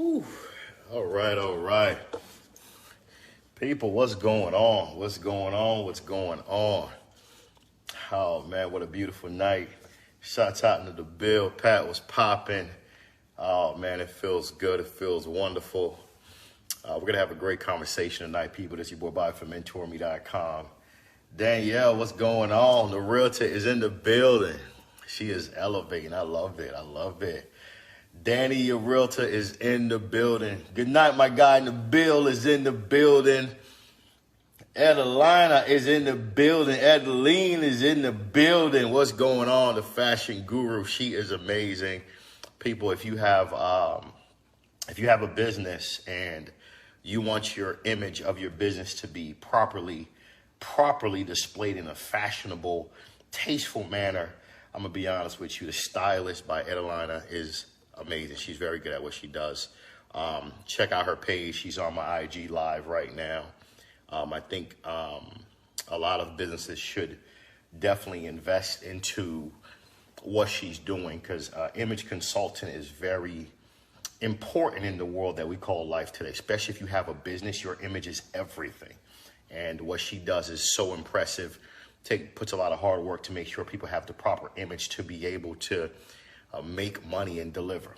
Whew. All right, all right. People, what's going on? What's going on? What's going on? Oh, man, what a beautiful night. Shots out into the bill. Pat was popping. Oh, man, it feels good. It feels wonderful. We're going to have a great conversation tonight, people. This is your boy Bobby from Mentourme.com. Danielle, what's going on? The realtor is in the building. She is elevating. I love it. I love it. Danny, your realtor, is in the building. Good night, my guy in the bill is in the building. Adelina is in the building. Adeline is in the building. What's going on? The fashion guru. She is amazing. People, if you have a business and you want your image of your business to be properly displayed in a fashionable, tasteful manner, I'm going to be honest with you. The stylist by Adelina is amazing. She's very good at what she does. Check out her page. She's on my IG live right now. I think a lot of businesses should definitely invest into what she's doing because image consulting is very important in the world that we call life today, especially if you have a business. Your image is everything. And what she does is so impressive. Puts a lot of hard work to make sure people have the proper image to be able to make money and deliver.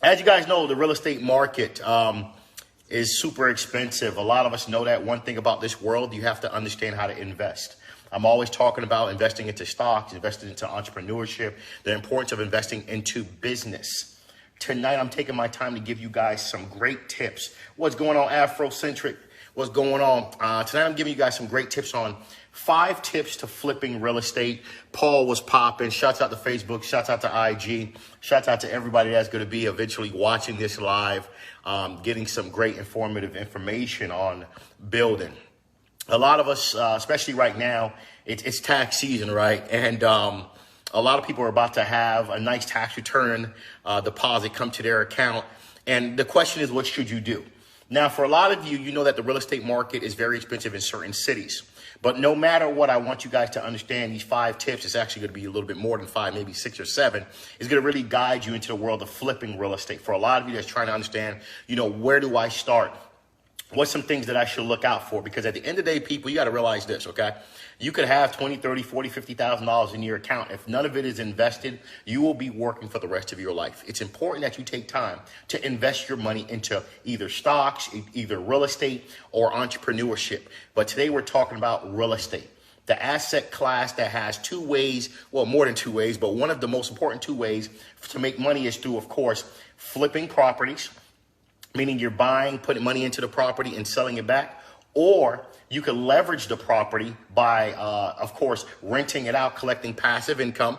As you guys know, the real estate market is super expensive. A lot of us know that. One thing about this world, you have to understand how to invest. I'm always talking about investing into stocks, investing into entrepreneurship, the importance of investing into business. Tonight, I'm taking my time to give you guys some great tips. What's going on, Afrocentric? What's going on? Tonight, I'm giving you guys some great tips on 5 tips to flipping real estate. Paul was popping. Shouts out to Facebook. Shouts out to IG. Shouts out to everybody that's going to be eventually watching this live, getting some great informative information on building. A lot of us, especially right now, it's tax season, right? And a lot of people are about to have a nice tax return deposit come to their account. And the question is, what should you do? Now, for a lot of you, you know that the real estate market is very expensive in certain cities. But no matter what, I want you guys to understand these 5 tips. It's actually going to be a little bit more than 5, maybe 6 or 7. It's going to really guide you into the world of flipping real estate. For a lot of you that's trying to understand, where do I start? What's some things that I should look out for? Because at the end of the day, people, you got to realize this, okay? You could have $20, $30, $40, $50,000 in your account. If none of it is invested, you will be working for the rest of your life. It's important that you take time to invest your money into either stocks, either real estate, or entrepreneurship. But today we're talking about real estate, the asset class that has 2 ways, well, more than 2 ways, but one of the most important 2 ways to make money is through, of course, flipping properties, meaning you're buying, putting money into the property and selling it back. Or you could leverage the property by, of course, renting it out, collecting passive income.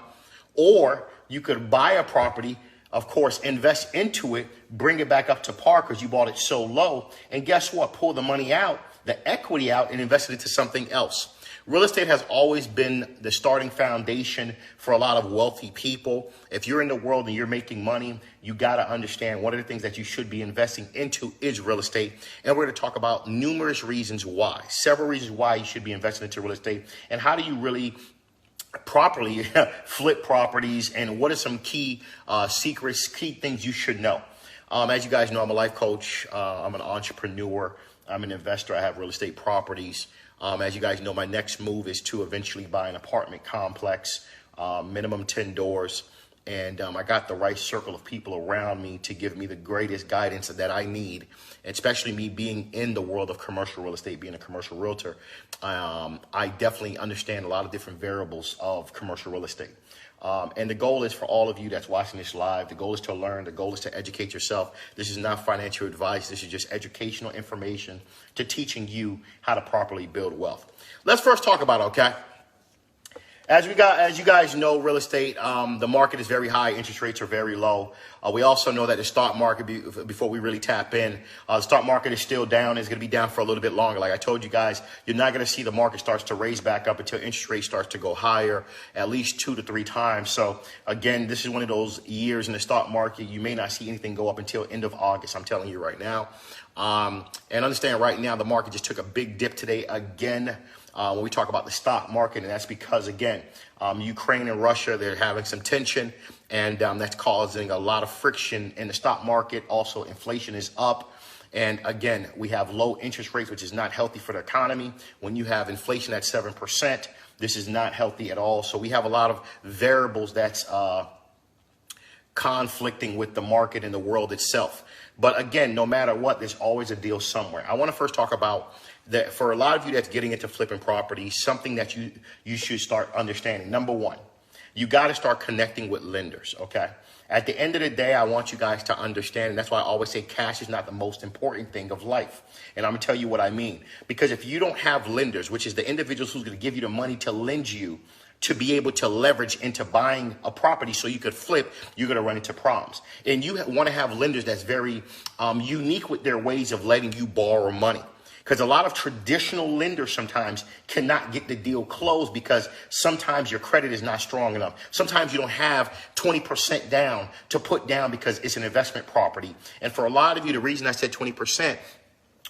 Or you could buy a property, of course, invest into it, bring it back up to par because you bought it so low. And guess what? Pull the money out, the equity out, and invest it into something else. Real estate has always been the starting foundation for a lot of wealthy people. If you're in the world and you're making money, you got to understand one of the things that you should be investing into is real estate. And we're going to talk about numerous reasons why, several reasons why you should be investing into real estate and how do you really properly flip properties and what are some key secrets, key things you should know. As you guys know, I'm a life coach. I'm an entrepreneur. I'm an investor. I have real estate properties. As you guys know, my next move is to eventually buy an apartment complex, minimum 10 doors. And I got the right circle of people around me to give me the greatest guidance that I need, especially me being in the world of commercial real estate, being a commercial realtor. I definitely understand a lot of different variables of commercial real estate. And the goal is for all of you that's watching this live, the goal is to learn, the goal is to educate yourself. This is not financial advice. This is just educational information to teaching you how to properly build wealth. Let's first talk about, okay? As you guys know, real estate, the market is very high. Interest rates are very low. We also know that the stock market, before we really tap in, the stock market is still down. It's going to be down for a little bit longer. Like I told you guys, you're not going to see the market starts to raise back up until interest rates starts to go higher, at least 2 to 3 times. So again, this is one of those years in the stock market. You may not see anything go up until end of August. I'm telling you right now. And understand right now, the market just took a big dip today again. when we talk about the stock market. And that's because, again, Ukraine and Russia, they're having some tension, and that's causing a lot of friction in the stock market. Also, inflation is up. And again, we have low interest rates, which is not healthy for the economy. When you have inflation at 7%, this is not healthy at all. So we have a lot of variables that's conflicting with the market and the world itself. But again, no matter what, there's always a deal somewhere. I want to first talk about that for a lot of you that's getting into flipping properties, something that you should start understanding. Number one, you got to start connecting with lenders, okay? At the end of the day, I want you guys to understand, and that's why I always say cash is not the most important thing of life. And I'm going to tell you what I mean. Because if you don't have lenders, which is the individuals who's going to give you the money to lend you to be able to leverage into buying a property so you could flip, you're going to run into problems. And you want to have lenders that's very unique with their ways of letting you borrow money. Because a lot of traditional lenders sometimes cannot get the deal closed because sometimes your credit is not strong enough. Sometimes you don't have 20% down to put down because it's an investment property. And for a lot of you, the reason I said 20%,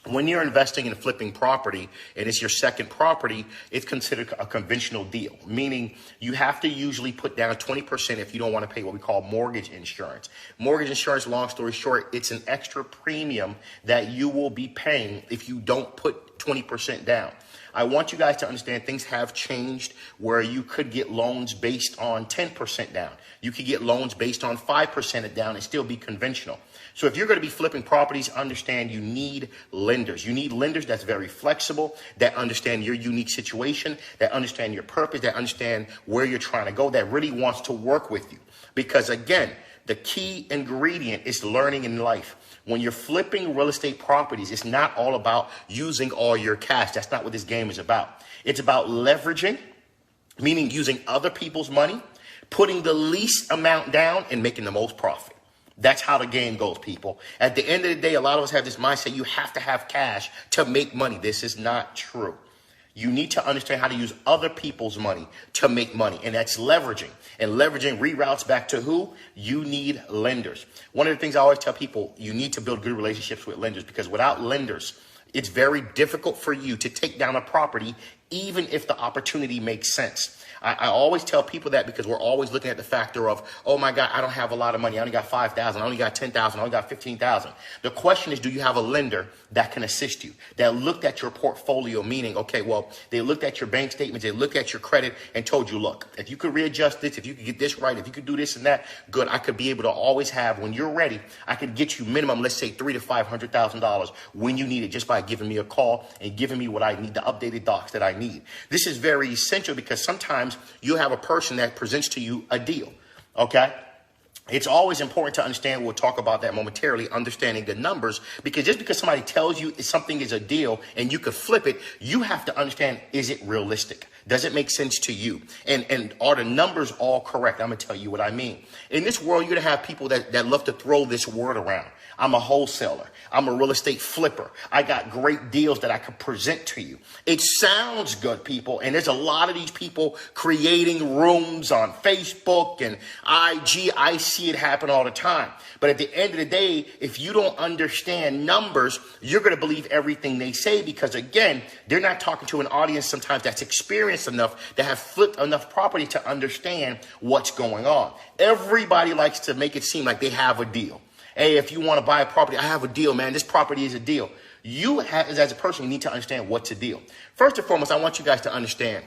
when you're investing in flipping property and it's your second property, it's considered a conventional deal, meaning you have to usually put down 20% if you don't want to pay what we call mortgage insurance. Mortgage insurance, long story short, it's an extra premium that you will be paying if you don't put 20% down. I want you guys to understand things have changed where you could get loans based on 10% down. You could get loans based on 5% down and still be conventional. So if you're going to be flipping properties, understand you need lenders. You need lenders that's very flexible, that understand your unique situation, that understand your purpose, that understand where you're trying to go, that really wants to work with you. Because again, the key ingredient is learning in life. When you're flipping real estate properties, it's not all about using all your cash. That's not what this game is about. It's about leveraging, meaning using other people's money, putting the least amount down and making the most profit. That's how the game goes, people. At the end of the day, a lot of us have this mindset, you have to have cash to make money. This is not true. You need to understand how to use other people's money to make money, and that's leveraging. And leveraging reroutes back to who? You need lenders. One of the things I always tell people, you need to build good relationships with lenders, because without lenders, it's very difficult for you to take down a property, even if the opportunity makes sense. I always tell people that because we're always looking at the factor of, oh my God, I don't have a lot of money. I only got 5,000. I only got 10,000. I only got 15,000. The question is, do you have a lender that can assist you, that looked at your portfolio, meaning, okay, well, they looked at your bank statements, they looked at your credit and told you, look, if you could readjust this, if you could get this right, if you could do this and that, good. I could be able to always have, when you're ready, I could get you minimum, let's say $300,000 to $500,000 when you need it, just by giving me a call and giving me what I need, the updated docs that I need. This is very essential because sometimes you have a person that presents to you a deal, okay? It's always important to understand, we'll talk about that momentarily, understanding the numbers, because just because somebody tells you something is a deal and you could flip it, you have to understand, is it realistic? Does it make sense to you? And are the numbers all correct? I'm going to tell you what I mean. In this world, you're going to have people that love to throw this word around. I'm a wholesaler. I'm a real estate flipper. I got great deals that I could present to you. It sounds good, people. And there's a lot of these people creating rooms on Facebook and IG. I see it happen all the time. But at the end of the day, if you don't understand numbers, you're going to believe everything they say, because again, they're not talking to an audience sometimes that's experienced enough, that have flipped enough property to understand what's going on. Everybody likes to make it seem like they have a deal. Hey, if you want to buy a property, I have a deal, man. This property is a deal. You have, as a person, you need to understand what's a deal. First and foremost, I want you guys to understand,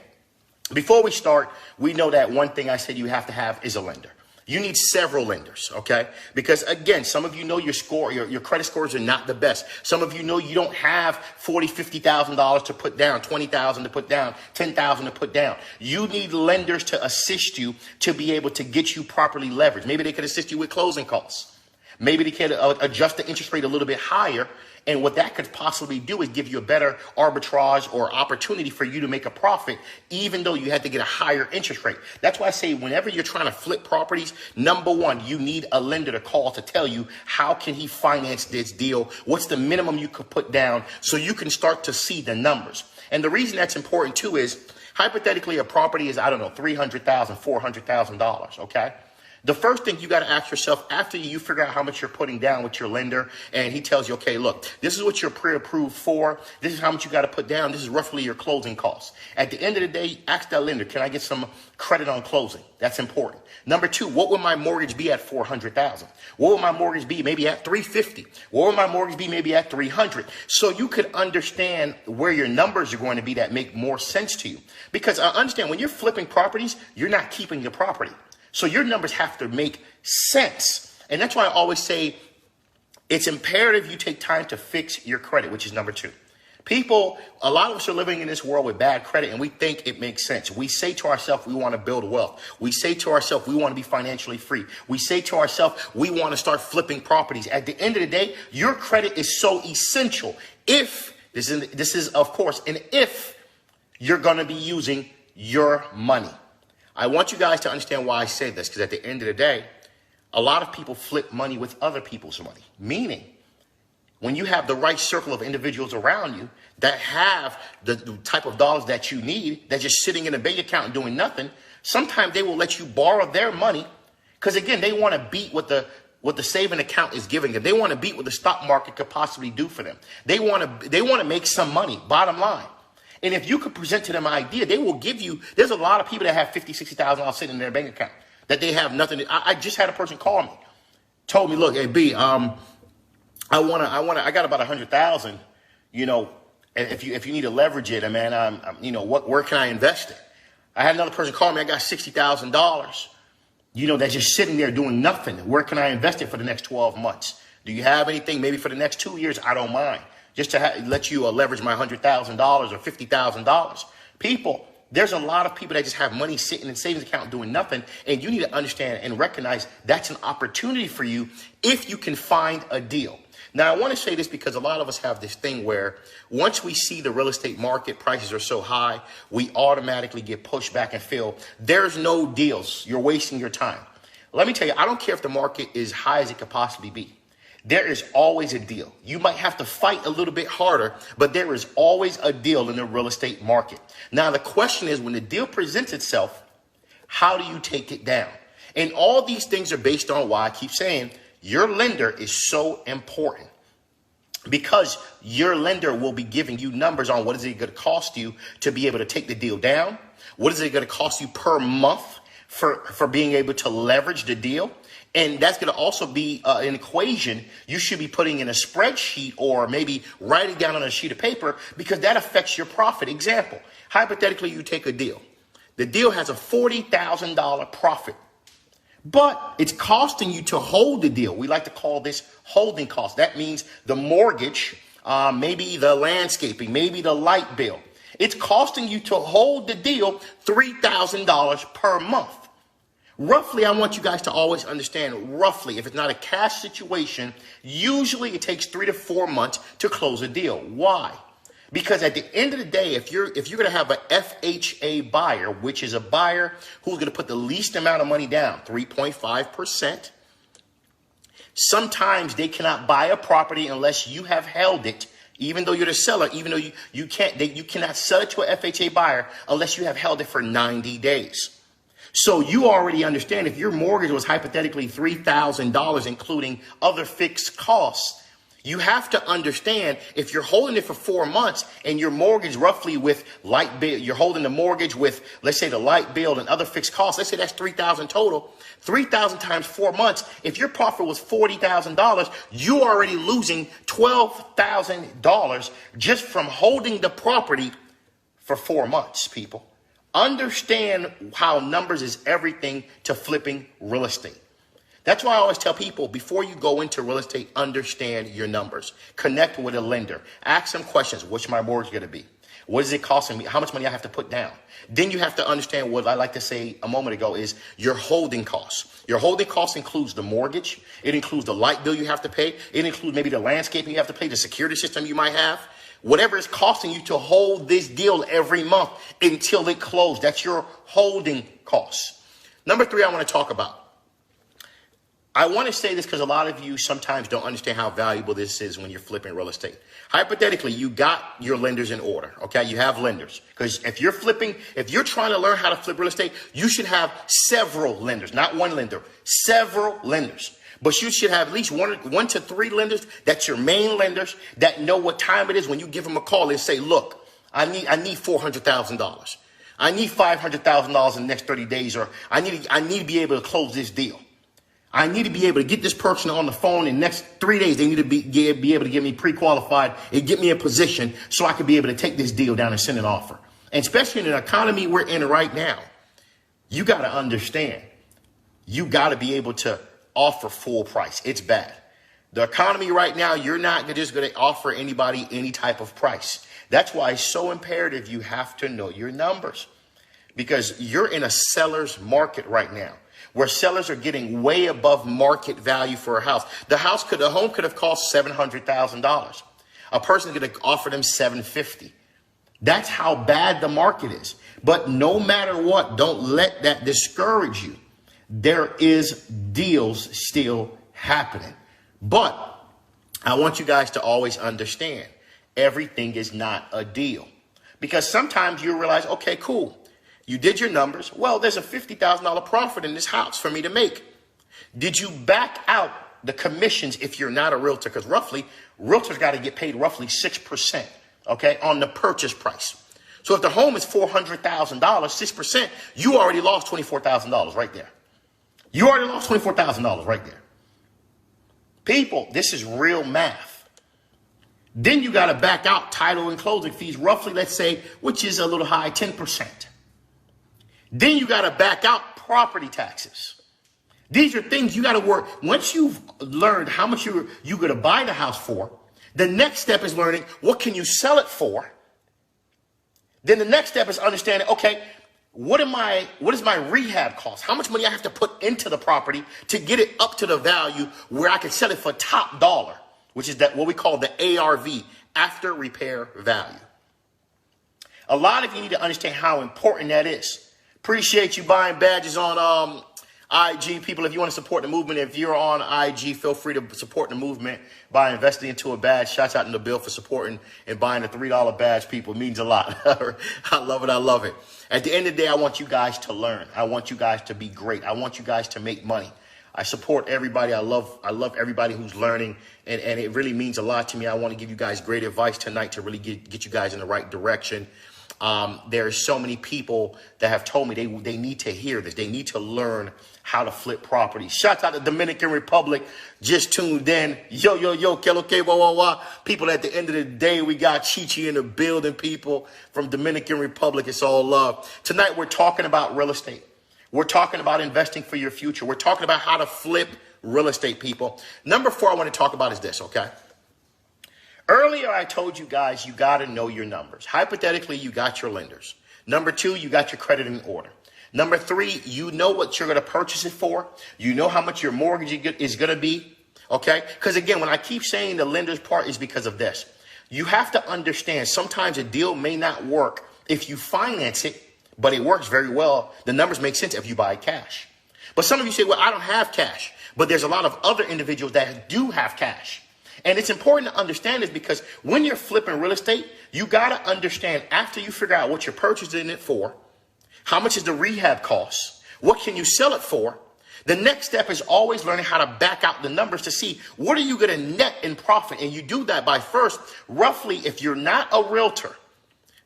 before we start, we know that one thing I said you have to have is a lender. You need several lenders, okay? Because again, some of you know your score, your credit scores are not the best. Some of you know you don't have $40,000, $50,000 to put down, $20,000 to put down, $10,000 to put down. You need lenders to assist you to be able to get you properly leveraged. Maybe they could assist you with closing costs. Maybe they can adjust the interest rate a little bit higher. And what that could possibly do is give you a better arbitrage or opportunity for you to make a profit, even though you had to get a higher interest rate. That's why I say whenever you're trying to flip properties, number one, you need a lender to call to tell you how can he finance this deal? What's the minimum you could put down so you can start to see the numbers? And the reason that's important too is hypothetically a property is, I don't know, $300,000, $400,000, okay? The first thing you got to ask yourself after you figure out how much you're putting down with your lender and he tells you, okay, look, this is what you're pre-approved for. This is how much you got to put down. This is roughly your closing costs. At the end of the day, ask that lender, can I get some credit on closing? That's important. Number two, what would my mortgage be at $400,000? What would my mortgage be maybe at $350,000? What would my mortgage be maybe at $300,000? So you could understand where your numbers are going to be that make more sense to you. Because I understand when you're flipping properties, you're not keeping your property. So your numbers have to make sense. And that's why I always say it's imperative you take time to fix your credit, which is number two. People, a lot of us are living in this world with bad credit and we think it makes sense. We say to ourselves, we want to build wealth. We say to ourselves, we want to be financially free. We say to ourselves, we want to start flipping properties. At the end of the day, your credit is so essential. If, this is of course, and if you're going to be using your money. I want you guys to understand why I say this, because at the end of the day, a lot of people flip money with other people's money. Meaning, when you have the right circle of individuals around you that have the type of dollars that you need, that's just sitting in a bank account and doing nothing, sometimes they will let you borrow their money because, again, they want to beat what the saving account is giving them. They want to beat what the stock market could possibly do for them. They want to make some money, bottom line. And if you could present to them an idea, they will give you, there's a lot of people that have $50,000, $60,000 sitting in their bank account that they have nothing. I just had a person call me, told me, look, hey, B, I got about 100,000, you know, if you need to leverage it, man, you know, where can I invest it? I had another person call me, I got $60,000, you know, that's just sitting there doing nothing. Where can I invest it for the next 12 months? Do you have anything maybe for the next 2 years? I don't mind. Just to let you leverage my $100,000 or $50,000. People, there's a lot of people that just have money sitting in savings account doing nothing. And you need to understand and recognize that's an opportunity for you if you can find a deal. Now, I want to say this because a lot of us have this thing where once we see the real estate market prices are so high, we automatically get pushed back and feel there's no deals. You're wasting your time. Let me tell you, I don't care if the market is high as it could possibly be. There is always a deal. You might have to fight a little bit harder, but there is always a deal in the real estate market. Now, the question is, when the deal presents itself, how do you take it down? And all these things are based on why I keep saying your lender is so important, because your lender will be giving you numbers on what is it going to cost you to be able to take the deal down. What is it going to cost you per month for being able to leverage the deal? And that's going to also be an equation you should be putting in a spreadsheet or maybe writing down on a sheet of paper, because that affects your profit. Example, hypothetically, you take a deal. The deal has a $40,000 profit, but it's costing you to hold the deal. We like to call this holding cost. That means the mortgage, maybe the landscaping, maybe the light bill. It's costing you to hold the deal $3,000 per month. Roughly, I want you guys to always understand, roughly, if it's not a cash situation, usually it takes 3 to 4 months to close a deal. Why? Because at the end of the day, if you're going to have a FHA buyer, which is a buyer who's going to put the least amount of money down, 3.5%, sometimes they cannot buy a property unless you have held it. Even though you're the seller, even though you cannot sell it to an FHA buyer unless you have held it for 90 days. So you already understand, if your mortgage was hypothetically $3,000, including other fixed costs, you have to understand, if you're holding it for 4 months and your mortgage roughly with light bill, you're holding the mortgage with, let's say, the light bill and other fixed costs, let's say that's $3,000 total, 3,000 times 4 months. If your profit was $40,000, you are already losing $12,000 just from holding the property for 4 months, people. Understand how numbers is everything to flipping real estate. That's why I always tell people, before you go into real estate, understand your numbers. Connect with a lender. Ask them questions. What's my mortgage going to be? What is it costing me? How much money I have to put down? Then you have to understand what I like to say a moment ago is your holding costs. Your holding costs includes the mortgage. It includes the light bill you have to pay. It includes maybe the landscaping you have to pay, the security system you might have. Whatever is costing you to hold this deal every month until it closes. That's your holding costs. Number 3, I want to talk about. I want to say this because a lot of you sometimes don't understand how valuable this is when you're flipping real estate. Hypothetically, you got your lenders in order, okay? You have lenders. Because if you're trying to learn how to flip real estate, you should have several lenders, not one lender, several lenders. But you should have at least one to three lenders that's your main lenders that know what time it is when you give them a call and say, look, I need $400,000. I need $500,000 in the next 30 days, or I need to be able to close this deal. I need to be able to get this person on the phone in the next 3 days. They need to be able to get me pre-qualified and get me in position so I can be able to take this deal down and send an offer. And especially in an economy we're in right now, you got to understand, you got to be able to offer full price. It's bad. The economy right now, you're not just going to offer anybody any type of price. That's why it's so imperative you have to know your numbers, because you're in a seller's market right now, where sellers are getting way above market value for a house. The home could have cost $700,000. A person could have offered them $750,000. That's how bad the market is. But no matter what, don't let that discourage you. There is deals still happening. But I want you guys to always understand, everything is not a deal. Because sometimes you realize, okay, cool. You did your numbers. Well, there's a $50,000 profit in this house for me to make. Did you back out the commissions if you're not a realtor? Because roughly, realtors got to get paid roughly 6%, okay, on the purchase price. So if the home is $400,000, 6%, you already lost $24,000 right there. You already lost $24,000 right there. People, this is real math. Then you got to back out title and closing fees, roughly, let's say, which is a little high, 10%. Then you got to back out property taxes. These are things you got to work. Once you've learned how much you're going to buy the house for, the next step is learning what can you sell it for. Then the next step is understanding, okay, what is my rehab cost? How much money I have to put into the property to get it up to the value where I can sell it for top dollar, which is what we call the ARV, after repair value. A lot of you need to understand how important that is. Appreciate you buying badges on IG. People, if you want to support the movement, if you're on IG, feel free to support the movement by investing into a badge. Shouts out to the Bill for supporting and buying a $3 badge, people. It means a lot. I love it. I love it. At the end of the day, I want you guys to learn. I want you guys to be great. I want you guys to make money. I support everybody. I love everybody who's learning, and it really means a lot to me. I want to give you guys great advice tonight to really get you guys in the right direction. There are so many people that have told me they need to hear this. They need to learn how to flip property. Shout out to the Dominican Republic. Just tuned in. Yo, que lo que, wah, wah, wah. People, at the end of the day, we got Chi-Chi in the building, people from Dominican Republic. It's all love. Tonight, we're talking about real estate. We're talking about investing for your future. We're talking about how to flip real estate, people. Number 4 I want to talk about is this, okay? Earlier, I told you guys, you got to know your numbers. Hypothetically, you got your lenders. Number 2, you got your credit in order. Number 3, you know what you're going to purchase it for. You know how much your mortgage is going to be. Okay? Because again, when I keep saying the lender's part is because of this. You have to understand sometimes a deal may not work if you finance it, but it works very well. The numbers make sense if you buy cash. But some of you say, well, I don't have cash. But there's a lot of other individuals that do have cash. And it's important to understand this because when you're flipping real estate, you got to understand after you figure out what you're purchasing it for, how much is the rehab cost, what can you sell it for. The next step is always learning how to back out the numbers to see what are you going to net in profit. And you do that by first, roughly, if you're not a realtor,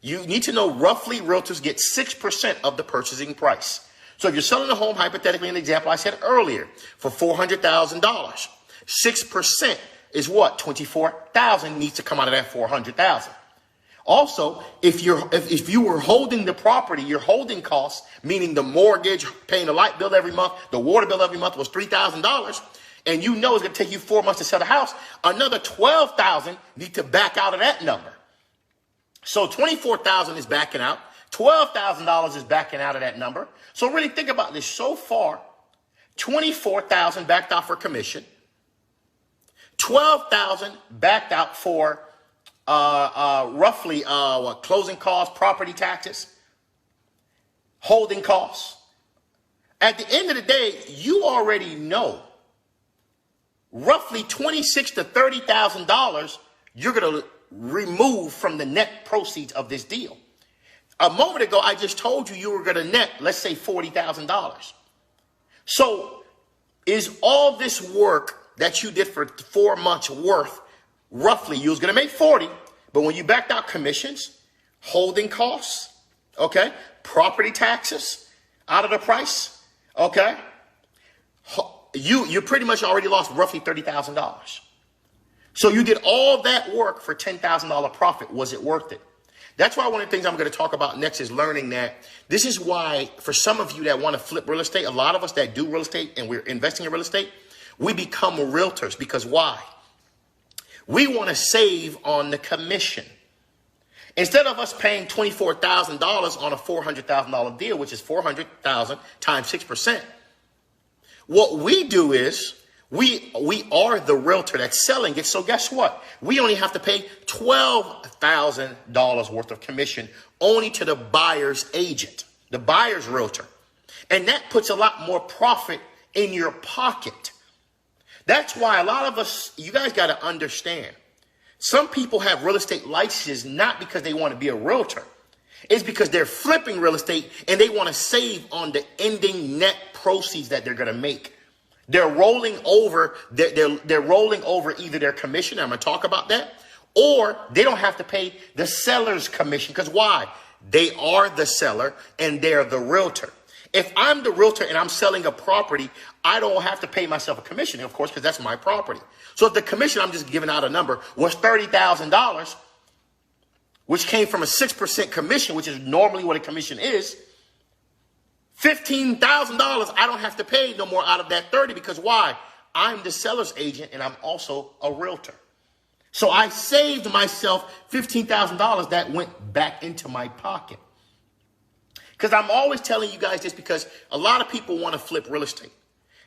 you need to know roughly realtors get 6% of the purchasing price. So if you're selling a home, hypothetically, an example I said earlier, for $400,000, 6% is what? $24,000 needs to come out of that $400,000. Also, if you were holding the property, your holding costs, meaning the mortgage, paying the light bill every month, the water bill every month was $3,000, and you know it's going to take you 4 months to sell the house, another $12,000 need to back out of that number. So $24,000 is backing out. $12,000 is backing out of that number. So really think about this. So far, $24,000 backed out for commission. $12,000 backed out for roughly closing costs, property taxes, holding costs. At the end of the day, you already know roughly $26,000 to $30,000 you're going to remove from the net proceeds of this deal. A moment ago, I just told you were going to net, let's say, $40,000. So is all this work that you did for 4 months worth, roughly, you was going to make 40, but when you backed out commissions, holding costs, okay, property taxes out of the price, okay, you pretty much already lost roughly $30,000. So you did all that work for $10,000 profit. Was it worth it? That's why one of the things I'm going to talk about next is learning that this is why for some of you that want to flip real estate, a lot of us that do real estate and we're investing in real estate, we become realtors because why? We want to save on the commission. Instead of us paying $24,000 on a $400,000 deal, which is $400,000 times 6%, what we do is we are the realtor that's selling it. So guess what? We only have to pay $12,000 worth of commission only to the buyer's agent, the buyer's realtor. And that puts a lot more profit in your pocket. That's why a lot of us, you guys got to understand, some people have real estate licenses not because they want to be a realtor. It's because they're flipping real estate and they want to save on the ending net proceeds that they're going to make. They're rolling over, they're rolling over either their commission, I'm going to talk about that, or they don't have to pay the seller's commission. Because why? They are the seller and they're the realtor. If I'm the realtor and I'm selling a property, I don't have to pay myself a commission, of course, because that's my property. So if the commission, I'm just giving out a number, was $30,000, which came from a 6% commission, which is normally what a commission is, $15,000, I don't have to pay no more out of that 30 because why? I'm the seller's agent and I'm also a realtor. So I saved myself $15,000 that went back into my pocket. Because I'm always telling you guys this because a lot of people want to flip real estate.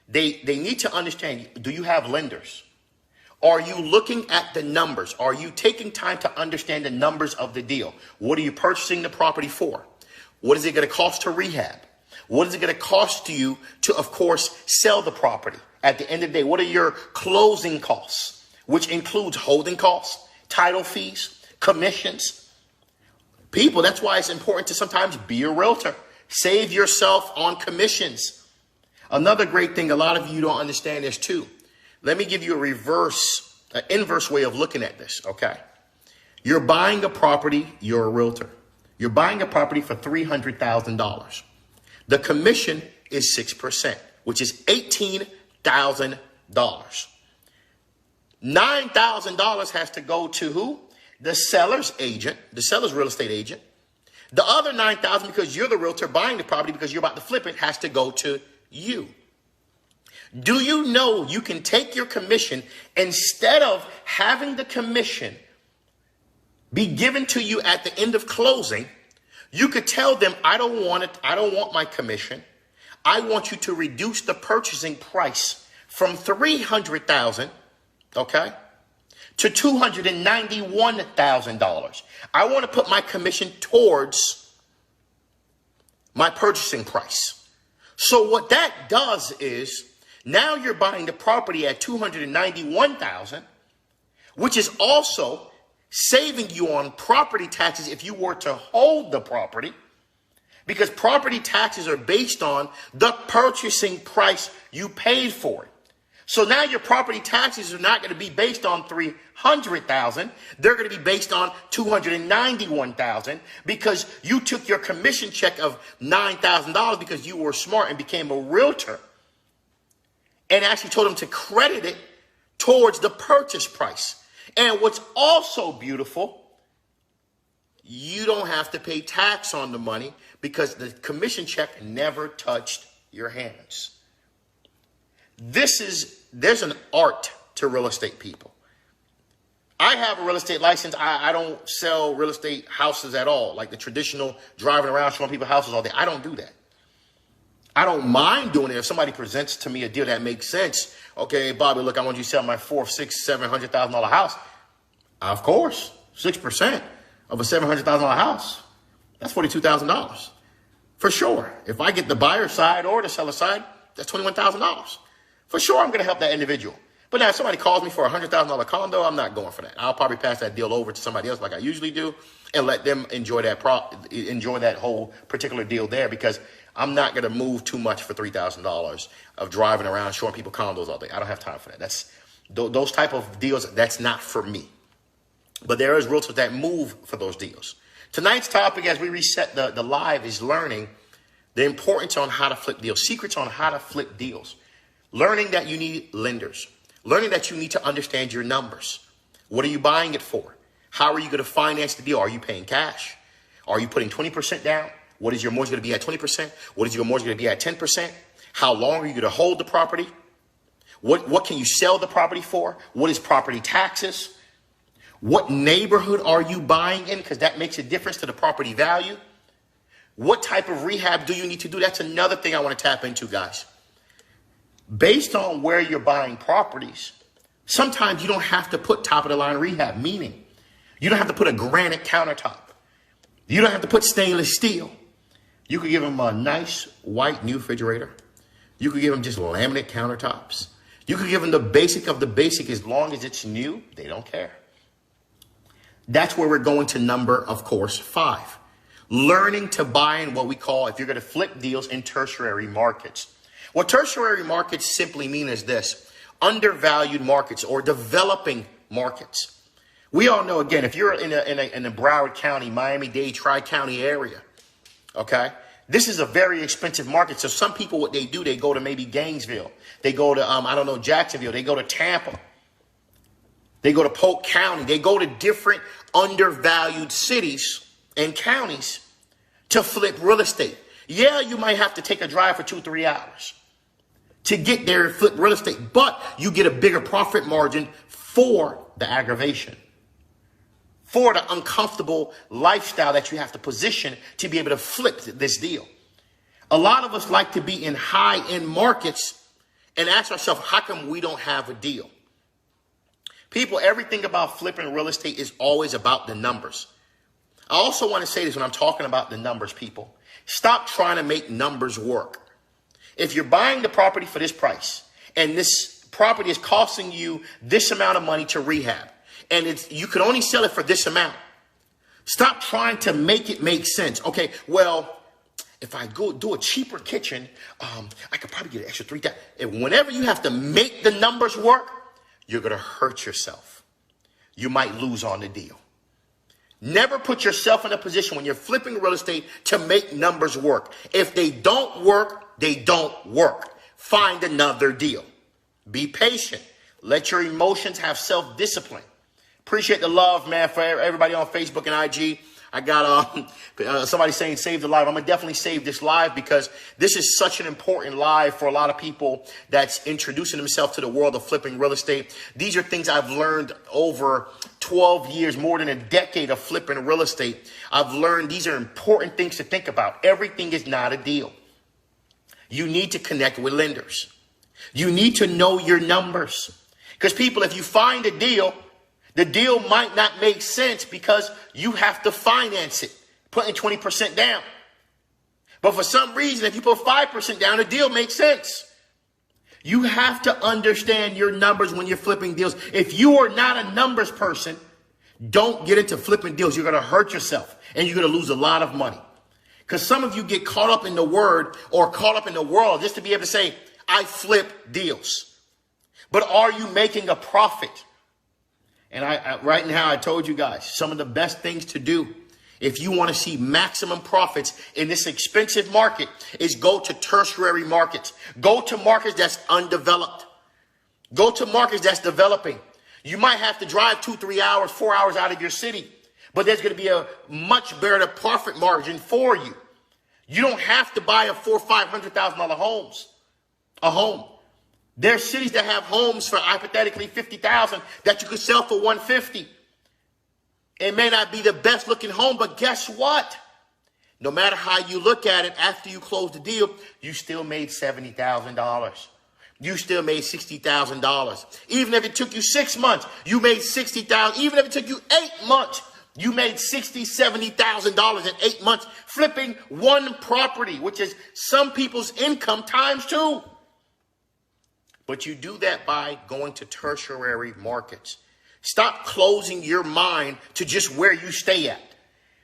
They need to understand, do you have lenders? Are you looking at the numbers? Are you taking time to understand the numbers of the deal? What are you purchasing the property for? What is it going to cost to rehab? What is it going to cost you to, of course, sell the property? At the end of the day, what are your closing costs, which includes holding costs, title fees, commissions? People, that's why it's important to sometimes be a realtor. Save yourself on commissions. Another great thing a lot of you don't understand is too. Let me give you an inverse way of looking at this, okay? You're buying a property, you're a realtor. You're buying a property for $300,000. The commission is 6%, which is $18,000. $9,000 has to go to who? The seller's agent, the seller's real estate agent. The other $9,000, because you're the realtor buying the property because you're about to flip it, has to go to you. Do you know you can take your commission, instead of having the commission be given to you at the end of closing, you could tell them, I don't want it. I don't want my commission. I want you to reduce the purchasing price from $300,000, okay, to $291,000. I want to put my commission towards my purchasing price. So what that does is now you're buying the property at $291,000, which is also saving you on property taxes if you were to hold the property, because property taxes are based on the purchasing price you paid for it. So now your property taxes are not going to be based on $300,000. They're going to be based on $291,000 because you took your commission check of $9,000 because you were smart and became a realtor and actually told them to credit it towards the purchase price. And what's also beautiful, you don't have to pay tax on the money because the commission check never touched your hands. There's an art to real estate, people. I have a real estate license. I don't sell real estate houses at all, like the traditional driving around showing people houses all day. I don't do that. I don't mind doing it if somebody presents to me a deal that makes sense. Okay, Bobby, look, I want you to sell my $400,000, $600,000, $700,000 house. Of course, 6% of a $700,000 house, that's $42,000 for sure. If I get the buyer side or the seller side, that's $21,000. For sure, I'm going to help that individual. But now if somebody calls me for a $100,000 condo, I'm not going for that. I'll probably pass that deal over to somebody else like I usually do and let them enjoy that whole particular deal there, because I'm not going to move too much for $3,000 of driving around showing people condos all day. I don't have time for that. That's those type of deals. That's not for me. But there is realtors that move for those deals. Tonight's topic, as we reset the live, is learning the importance on how to flip deals, secrets on how to flip deals, learning that you need lenders, learning that you need to understand your numbers. What are you buying it for? How are you going to finance the deal? Are you paying cash? Are you putting 20% down? What is your mortgage going to be at 20%? What is your mortgage going to be at 10%? How long are you going to hold the property? What can you sell the property for? What is property taxes? What neighborhood are you buying in? Because that makes a difference to the property value. What type of rehab do you need to do? That's another thing I want to tap into, guys. Based on where you're buying properties, sometimes you don't have to put top of the line rehab, meaning you don't have to put a granite countertop. You don't have to put stainless steel. You could give them a nice white new refrigerator. You could give them just laminate countertops. You could give them the basic of the basic. As long as it's new, they don't care. That's where we're going to number, of course, 5. Learning to buy in what we call, if you're going to flip deals, in tertiary markets. What tertiary markets simply mean is this: undervalued markets or developing markets. We all know, again, if you're in a Broward County, Miami-Dade, Tri-County area, okay, this is a very expensive market. So some people, what they do, they go to maybe Gainesville. They go to, Jacksonville. They go to Tampa. They go to Polk County. They go to different undervalued cities and counties to flip real estate. Yeah, you might have to take a drive for 2-3 hours to get there and flip real estate, but you get a bigger profit margin for the aggravation, for the uncomfortable lifestyle that you have to position to be able to flip this deal. A lot of us like to be in high-end markets and ask ourselves, how come we don't have a deal? People, everything about flipping real estate is always about the numbers. I also want to say this when I'm talking about the numbers, people. Stop trying to make numbers work. If you're buying the property for this price and this property is costing you this amount of money to rehab, and you can only sell it for this amount, stop trying to make it make sense. Okay, well, if I go do a cheaper kitchen, I could probably get an extra $3,000. And whenever you have to make the numbers work, you're going to hurt yourself. You might lose on the deal. Never put yourself in a position when you're flipping real estate to make numbers work. If they don't work, they don't work. Find another deal. Be patient. Let your emotions have self-discipline. Appreciate the love, man, for everybody on Facebook and IG. I got somebody saying save the live. I'm going to definitely save this live because this is such an important live for a lot of people that's introducing themselves to the world of flipping real estate. These are things I've learned over 12 years, more than a decade of flipping real estate. I've learned these are important things to think about. Everything is not a deal. You need to connect with lenders. You need to know your numbers. Because people, if you find a deal, the deal might not make sense because you have to finance it, putting 20% down. But for some reason, if you put 5% down, the deal makes sense. You have to understand your numbers when you're flipping deals. If you are not a numbers person, don't get into flipping deals. You're going to hurt yourself and you're going to lose a lot of money. Because some of you get caught up in the word or caught up in the world just to be able to say, I flip deals. But are you making a profit? And right now, I told you guys, some of the best things to do if you want to see maximum profits in this expensive market is go to tertiary markets. Go to markets that's undeveloped. Go to markets that's developing. You might have to drive 2-3 hours, 4 hours out of your city, but there's going to be a much better profit margin for you. You don't have to buy a $400,000 or $500,000 a home. There's cities that have homes for hypothetically $50,000 that you could sell for $150,000. It may not be the best looking home, but guess what? No matter how you look at it, after you close the deal, you still made $70,000. You still made $60,000. Even if it took you 6 months, you made $60,000. Even if it took you 8 months, you made $60,000, $70,000 in 8 months flipping one property, which is some people's income times 2. But you do that by going to tertiary markets. Stop closing your mind to just where you stay at.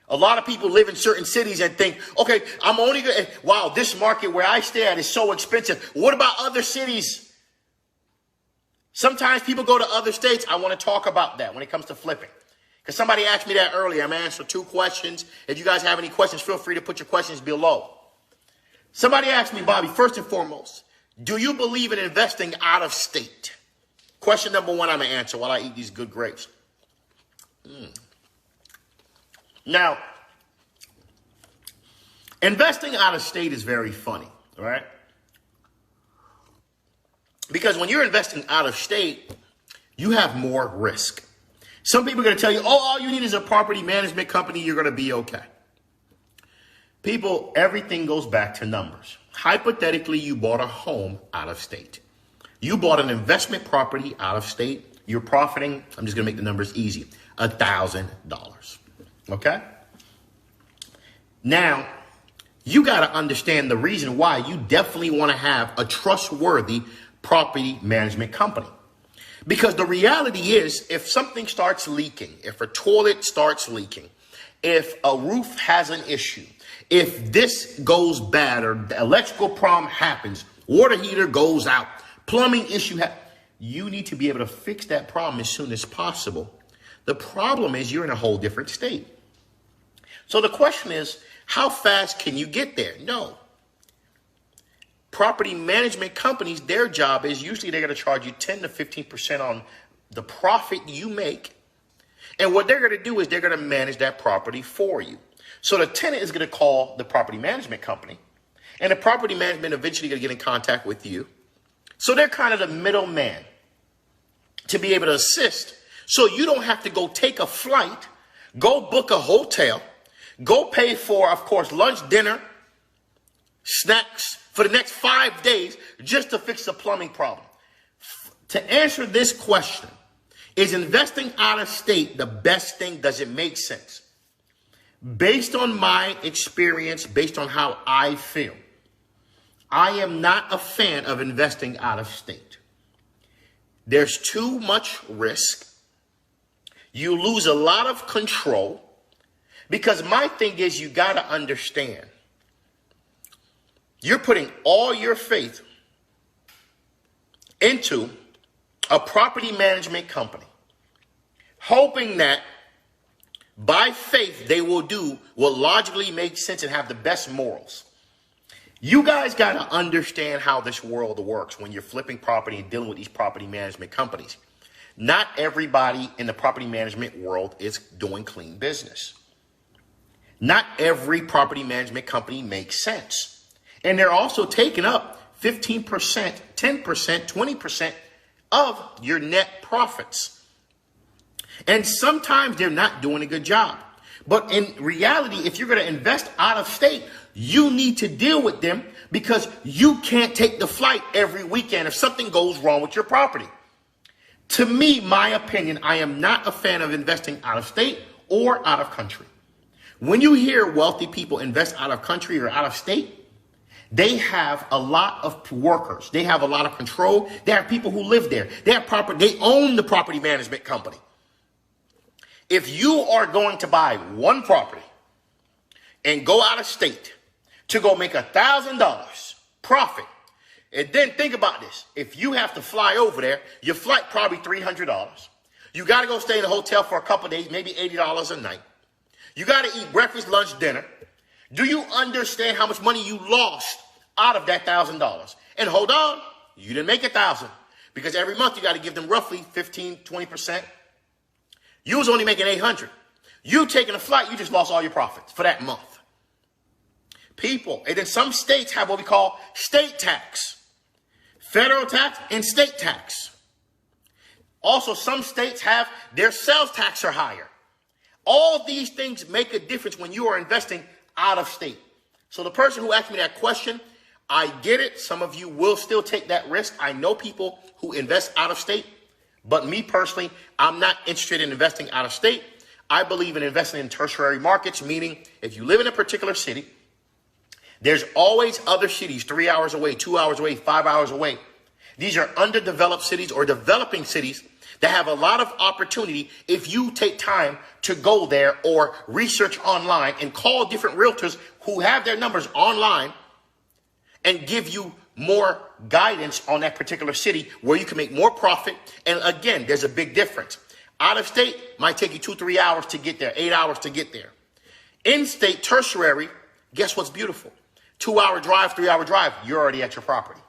A lot of people live in certain cities and think, okay, I'm only going to, wow, this market where I stay at is so expensive. What about other cities? Sometimes people go to other states. I want to talk about that when it comes to flipping. Because somebody asked me that earlier. I'm going to answer 2 questions. If you guys have any questions, feel free to put your questions below. Somebody asked me, Bobby, first and foremost, do you believe in investing out of state? Question number 1 I'm going to answer while I eat these good grapes. Now, investing out of state is very funny, right? Because when you're investing out of state, you have more risk. Some people are going to tell you, oh, all you need is a property management company. You're going to be okay. People, everything goes back to numbers. Hypothetically, you bought a home out of state. You bought an investment property out of state. You're profiting, I'm just going to make the numbers easy, $1,000. Okay? Now, you got to understand the reason why you definitely want to have a trustworthy property management company. Because the reality is, if something starts leaking, if a toilet starts leaking, if a roof has an issue, if this goes bad or the electrical problem happens, water heater goes out, plumbing issue, you need to be able to fix that problem as soon as possible. The problem is you're in a whole different state. So the question is, how fast can you get there? No. Property management companies, their job is usually they're going to charge you 10 to 15% on the profit you make. And what they're going to do is they're going to manage that property for you. So the tenant is going to call the property management company, and the property management eventually going to get in contact with you. So they're kind of the middleman to be able to assist. So you don't have to go take a flight, go book a hotel, go pay for, of course, lunch, dinner, snacks for the next 5 days just to fix the plumbing problem. To answer this question, is investing out of state the best thing? Does it make sense? Based on my experience, based on how I feel, I am not a fan of investing out of state. There's too much risk. You lose a lot of control. Because my thing is, you got to understand, you're putting all your faith into a property management company, hoping that by faith they will do what logically makes sense and have the best morals. You guys got to understand how this world works when you're flipping property and dealing with these property management companies. Not everybody in the property management world is doing clean business. Not every property management company makes sense. And they're also taking up 15%, 10%, 20% of your net profits. And sometimes they're not doing a good job. But in reality, if you're going to invest out of state, you need to deal with them because you can't take the flight every weekend if something goes wrong with your property. To me, my opinion, I am not a fan of investing out of state or out of country. When you hear wealthy people invest out of country or out of state, they have a lot of workers. They have a lot of control. They have people who live there. They have property. They own the property management company. If you are going to buy one property and go out of state to go make $1,000 profit, and then think about this. If you have to fly over there, your flight probably $300. You got to go stay in a hotel for a couple of days, maybe $80 a night. You got to eat breakfast, lunch, dinner. Do you understand how much money you lost out of that $1,000? And hold on, you didn't make $1,000 because every month you got to give them roughly 15, 20%. You was only making $800. You taking a flight, you just lost all your profits for that month. People, and then some states have what we call state tax, federal tax, and state tax. Also, some states have their sales tax are higher. All these things make a difference when you are investing out of state. So the person who asked me that question, I get it. Some of you will still take that risk. I know people who invest out of state, but me personally, I'm not interested in investing out of state. I believe in investing in tertiary markets, meaning if you live in a particular city, there's always other cities 3 hours away, 2 hours away, 5 hours away These are underdeveloped cities or developing cities that have a lot of opportunity if you take time to go there or research online and call different realtors who have their numbers online and give you more guidance on that particular city where you can make more profit. And again, there's a big difference. Out of state might take you 2-3 hours to get there, 8 hours to get there. In-state tertiary, guess what's beautiful? 2-hour drive, 3-hour drive, you're already at your property.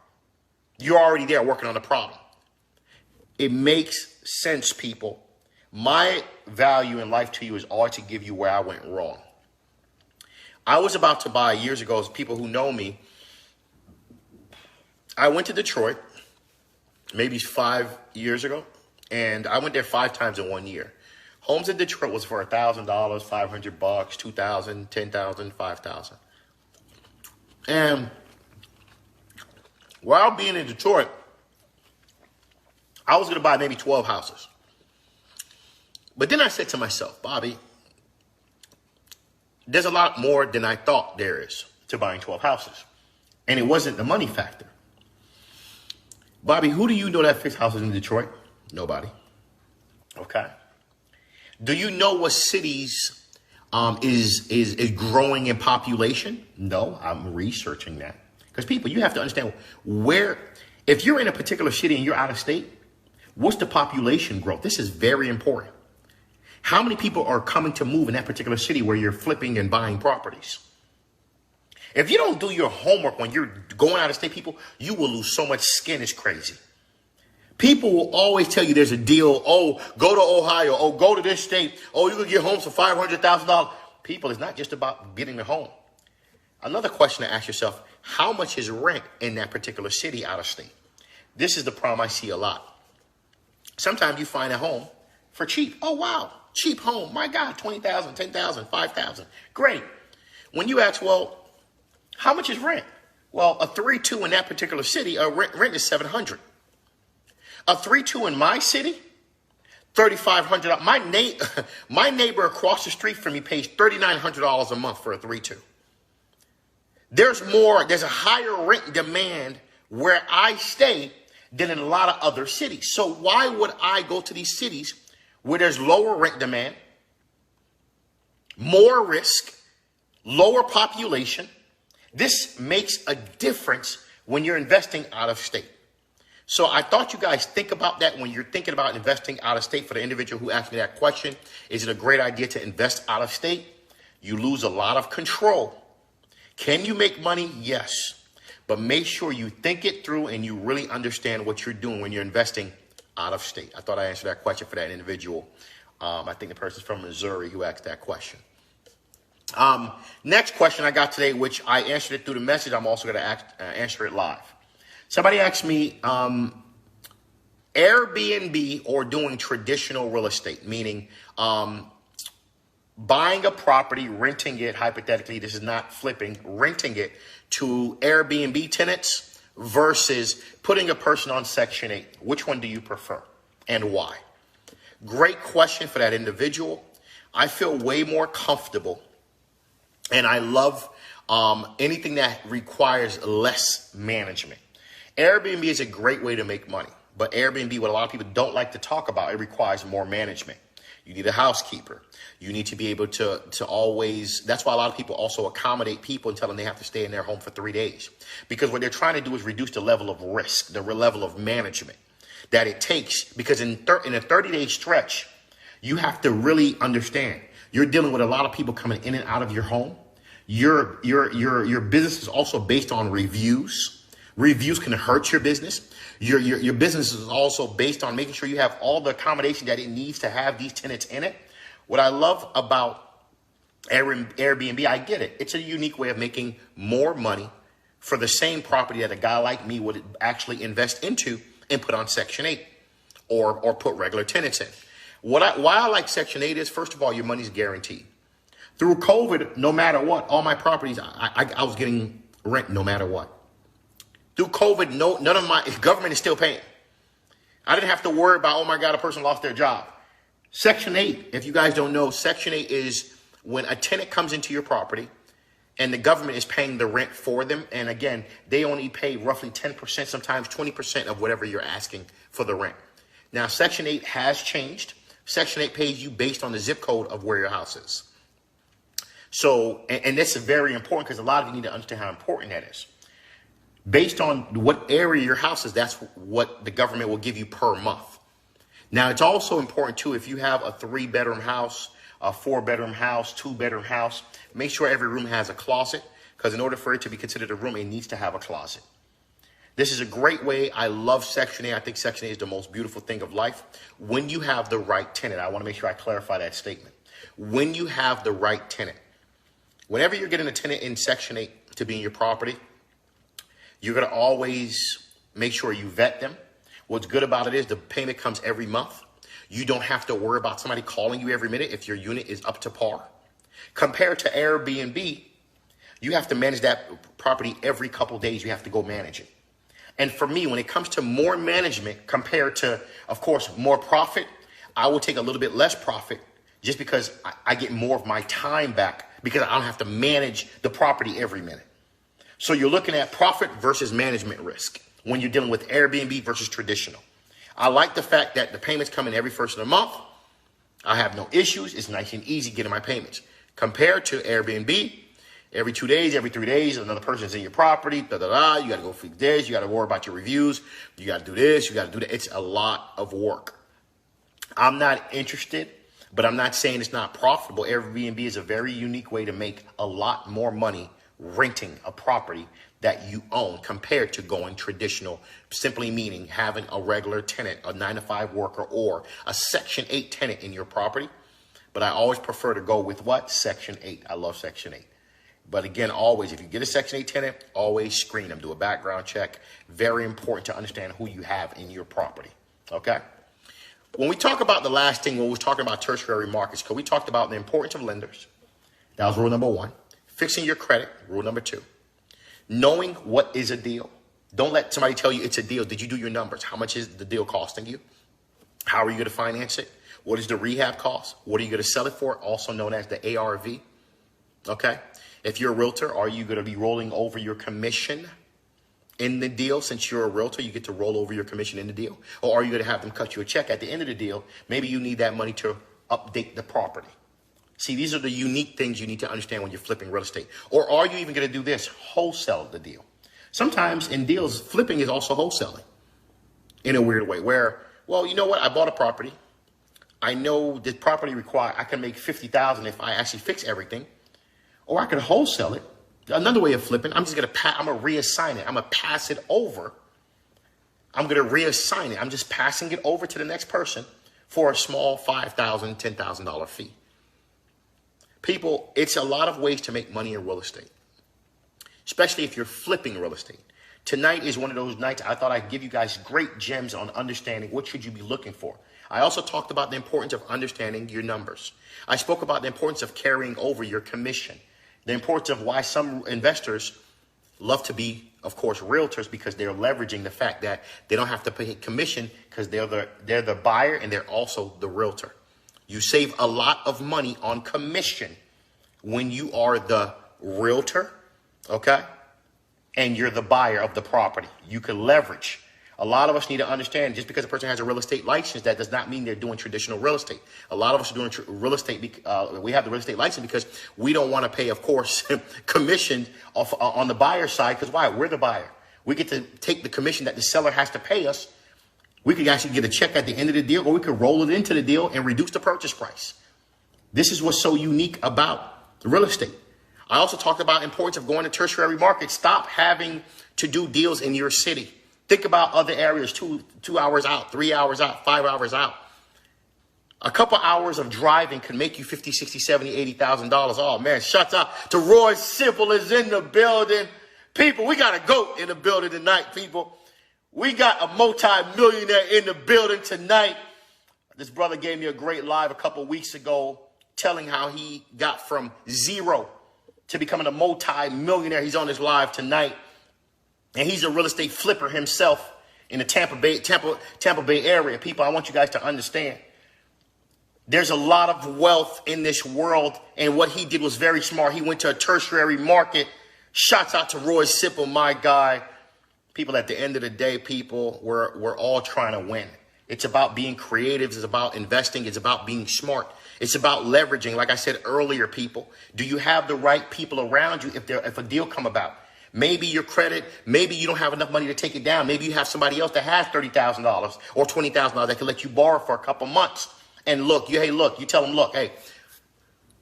You're already there working on the problem. It makes sense, people. My value in life to you is always to give you where I went wrong. I was about to buy years ago, as people who know me, I went to Detroit maybe 5 years ago, and I went there 5 times in 1 year. Homes in Detroit was for $1,000, $500, $2,000, $10,000, $5,000. And while being in Detroit, I was going to buy maybe 12 houses. But then I said to myself, Bobby, there's a lot more than I thought there is to buying 12 houses. And it wasn't the money factor. Bobby, who do you know that fixed houses in Detroit? Nobody. Okay. Do you know what cities is growing in population? No, I'm researching that. Because people, you have to understand where, if you're in a particular city and you're out of state, what's the population growth? This is very important. How many people are coming to move in that particular city where you're flipping and buying properties? If you don't do your homework when you're going out of state, people, you will lose so much skin. It's crazy. People will always tell you there's a deal. Oh, go to Ohio. Oh, go to this state. Oh, you can get homes for $500,000. People, it's not just about getting a home. Another question to ask yourself, how much is rent in that particular city out of state? This is the problem I see a lot. Sometimes you find a home for cheap. Oh, wow. Cheap home. My God, $20,000, $10,000, $5,000. Great. When you ask, well, how much is rent? Well, a 3-2 in that particular city, rent is $700. A 3-2 in my city, $3,500. My neighbor across the street from me pays $3,900 a month for a 3-2. There's a higher rent demand where I stay than in a lot of other cities. So why would I go to these cities where there's lower rent demand, more risk, lower population? This makes a difference when you're investing out of state. So I thought you guys think about that when you're thinking about investing out of state. For the individual who asked me that question, is it a great idea to invest out of state? You lose a lot of control. Can you make money? Yes. But make sure you think it through and you really understand what you're doing when you're investing out of state. I thought I answered that question for that individual. I think the person's from Missouri who asked that question. Next question I got today, which I answered it through the message. I'm also going to answer it live. Somebody asked me, Airbnb or doing traditional real estate, meaning buying a property, renting it, hypothetically, this is not flipping, renting it to Airbnb tenants versus putting a person on Section 8. Which one do you prefer and why? Great question for that individual. I feel way more comfortable and I love anything that requires less management. Airbnb is a great way to make money, but Airbnb, what a lot of people don't like to talk about, it requires more management. You need a housekeeper. You need to be able to always, that's why a lot of people also accommodate people and tell them they have to stay in their home for 3 days. Because what they're trying to do is reduce the level of risk, the level of management that it takes. Because in a 30-day stretch, you have to really understand, you're dealing with a lot of people coming in and out of your home. Your business is also based on reviews. Reviews can hurt your business. Your business is also based on making sure you have all the accommodation that it needs to have these tenants in it. What I love about Airbnb, I get it. It's a unique way of making more money for the same property that a guy like me would actually invest into and put on Section 8 or put regular tenants in. Why I like Section 8 is, first of all, your money's guaranteed. Through COVID, no matter what, all my properties, I was getting rent no matter what. Through COVID, none of my government is still paying. I didn't have to worry about, oh my God, a person lost their job. Section 8, if you guys don't know, Section 8 is when a tenant comes into your property and the government is paying the rent for them. And again, they only pay roughly 10%, sometimes 20% of whatever you're asking for the rent. Now, Section 8 has changed. Section 8 pays you based on the zip code of where your house is. So, and this is very important because a lot of you need to understand how important that is. Based on what area your house is, that's what the government will give you per month. Now, it's also important too, if you have a 3-bedroom house, a 4-bedroom house, 2-bedroom house, make sure every room has a closet, because in order for it to be considered a room, it needs to have a closet. This is a great way. I love Section 8. I think Section 8 is the most beautiful thing of life. When you have the right tenant, I want to make sure I clarify that statement. When you have the right tenant, whenever you're getting a tenant in Section 8 to be in your property, you're going to always make sure you vet them. What's good about it is the payment comes every month. You don't have to worry about somebody calling you every minute if your unit is up to par. Compared to Airbnb, you have to manage that property every couple days. You have to go manage it. And for me, when it comes to more management compared to, of course, more profit, I will take a little bit less profit just because I get more of my time back because I don't have to manage the property every minute. So you're looking at profit versus management risk when you're dealing with Airbnb versus traditional. I like the fact that the payments come in every first of the month. I have no issues. It's nice and easy getting my payments. Compared to Airbnb, every 2 days, every 3 days, another person's in your property, you got to go fix this, you got to worry about your reviews, you got to do this, you got to do that. It's a lot of work. I'm not interested, but I'm not saying it's not profitable. Airbnb is a very unique way to make a lot more money renting a property that you own compared to going traditional, simply meaning having a regular tenant, a 9-to-5 worker, or a Section 8 tenant in your property. But I always prefer to go with what? Section 8. I love Section 8. But again, always, if you get a Section 8 tenant, always screen them. Do a background check. Very important to understand who you have in your property. Okay? When we talk about the last thing, when we were talking about tertiary markets, because we talked about the importance of lenders. That was rule number 1. Fixing your credit, rule number 2. Knowing what is a deal. Don't let somebody tell you it's a deal. Did you do your numbers? How much is the deal costing you? How are you going to finance it? What is the rehab cost? What are you going to sell it for? Also known as the ARV. Okay? If you're a realtor, are you going to be rolling over your commission in the deal? Since you're a realtor, you get to roll over your commission in the deal. Or are you going to have them cut you a check at the end of the deal? Maybe you need that money to update the property. See, these are the unique things you need to understand when you're flipping real estate. Or are you even going to do this? Wholesale the deal. Sometimes in deals, flipping is also wholesaling in a weird way where, well, you know what? I bought a property. I know the property I can make $50,000 if I actually fix everything. Or I could wholesale it. Another way of flipping, I'm going to reassign it. I'm going to pass it over. I'm going to reassign it. I'm just passing it over to the next person for a small $5,000, $10,000 fee. People, it's a lot of ways to make money in real estate, especially if you're flipping real estate. Tonight is one of those nights I thought I'd give you guys great gems on understanding what should you be looking for. I also talked about the importance of understanding your numbers. I spoke about the importance of carrying over your commission, the importance of why some investors love to be, of course, realtors, because they're leveraging the fact that they don't have to pay commission because they're the buyer and they're also the realtor. You save a lot of money on commission when you are the realtor, okay? And you're the buyer of the property. You can leverage. A lot of us need to understand just because a person has a real estate license, that does not mean they're doing traditional real estate. A lot of us are doing real estate. We have the real estate license because we don't want to pay, of course, commission on the buyer side. Because why? We're the buyer. We get to take the commission that the seller has to pay us. We could actually get a check at the end of the deal, or we could roll it into the deal and reduce the purchase price. This is what's so unique about real estate. I also talked about the importance of going to tertiary markets. Stop having to do deals in your city. Think about other areas, 2 hours out, 3 hours out, 5 hours out. A couple hours of driving can make you $50, $60, $70, $80,000. Oh, man, shout out to Roy Simple is in the building. People, we got a GOAT in the building tonight, people. We got a multi-millionaire in the building tonight. This brother gave me a great live a couple weeks ago telling how he got from zero to becoming a multi-millionaire. He's on his live tonight. And he's a real estate flipper himself in the Tampa Bay area. People, I want you guys to understand. There's a lot of wealth in this world. And what he did was very smart. He went to a tertiary market. Shouts out to Roy Sipple, my guy. People, at the end of the day, people, we're all trying to win. It's about being creative. It's about investing. It's about being smart. It's about leveraging. Like I said earlier, people, do you have the right people around you if a deal come about? Maybe your credit, maybe you don't have enough money to take it down. Maybe you have somebody else that has $30,000 or $20,000 that can let you borrow for a couple months. And look, you tell them, look, hey,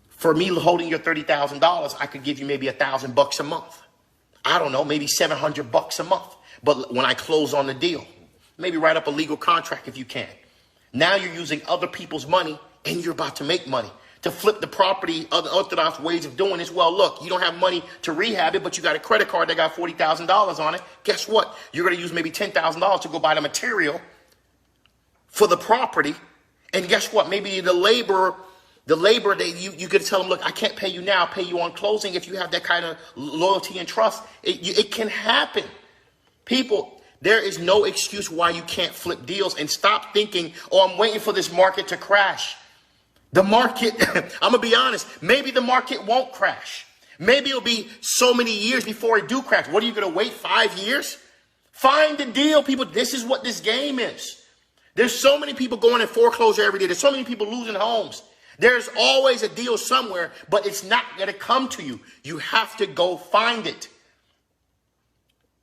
for me holding your $30,000, I could give you maybe $1,000 a month. I don't know, maybe $700 a month. But when I close on the deal, maybe write up a legal contract if you can. Now you're using other people's money and you're about to make money. To flip the property, other orthodox ways of doing this, well, look, you don't have money to rehab it, but you got a credit card that got $40,000 on it. Guess what? You're going to use maybe $10,000 to go buy the material for the property. And guess what? Maybe the labor that you could tell them, look, I can't pay you now, I'll pay you on closing. If you have that kind of loyalty and trust, it can happen. People, there is no excuse why you can't flip deals, and stop thinking, oh, I'm waiting for this market to crash. The market, I'm going to be honest, maybe the market won't crash. Maybe it'll be so many years before it do crash. What are you going to wait 5 years? Find the deal, people. This is what this game is. There's so many people going in foreclosure every day. There's so many people losing homes. There's always a deal somewhere, but it's not going to come to you. You have to go find it.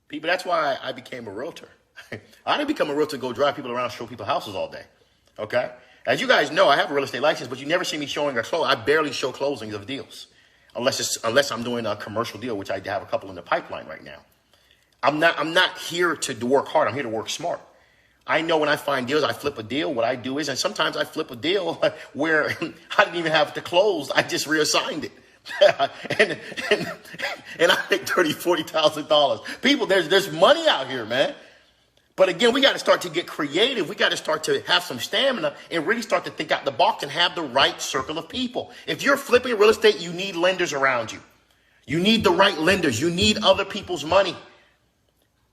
People, that's why I became a realtor. I didn't become a realtor to go drive people around and show people houses all day. Okay? As you guys know, I have a real estate license, but you never see me showing a close. I barely show closings of deals, unless I'm doing a commercial deal, which I have a couple in the pipeline right now. I'm not here to work hard. I'm here to work smart. I know when I find deals, I flip a deal. What I do is, and sometimes I flip a deal where I didn't even have to close. I just reassigned it. and I make $30,000, $40,000. People, there's money out here, man. But again, we got to start to get creative. We got to start to have some stamina and really start to think out the box and have the right circle of people. If you're flipping real estate, you need lenders around you. You need the right lenders. You need other people's money.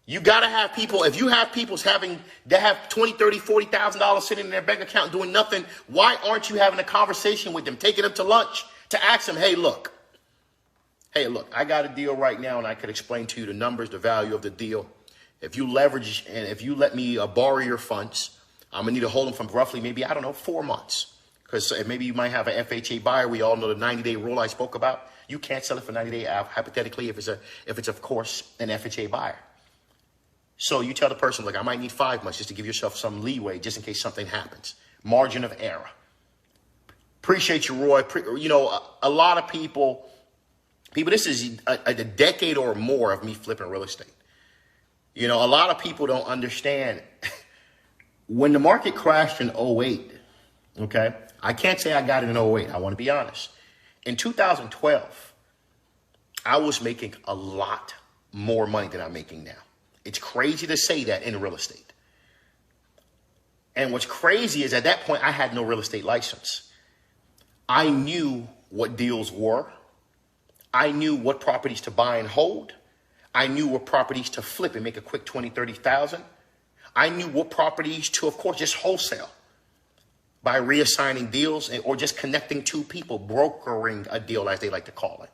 You got to have people. If you have people that have $20,000, $30,000, $40,000 sitting in their bank account doing nothing, why aren't you having a conversation with them, taking them to lunch to ask them, hey, look, I got a deal right now and I could explain to you the numbers, the value of the deal. If you leverage and if you let me borrow your funds, I'm going to need to hold them from roughly maybe, 4 months. Because maybe you might have an FHA buyer. We all know the 90-day rule I spoke about. You can't sell it for 90 days, hypothetically, if it's, of course, an FHA buyer. So you tell the person, look, I might need 5 months just to give yourself some leeway just in case something happens. Margin of error. Appreciate you, Roy. A lot of people, this is a decade or more of me flipping real estate. A lot of people don't understand when the market crashed in 08, okay? I can't say I got it in 08. I want to be honest. In 2012, I was making a lot more money than I'm making now. It's crazy to say that in real estate. And what's crazy is at that point, I had no real estate license. I knew what deals were. I knew what properties to buy and hold. I knew what properties to flip and make a quick 20, 30,000. I knew what properties to, of course, just wholesale by reassigning deals or just connecting two people, brokering a deal, as they like to call it.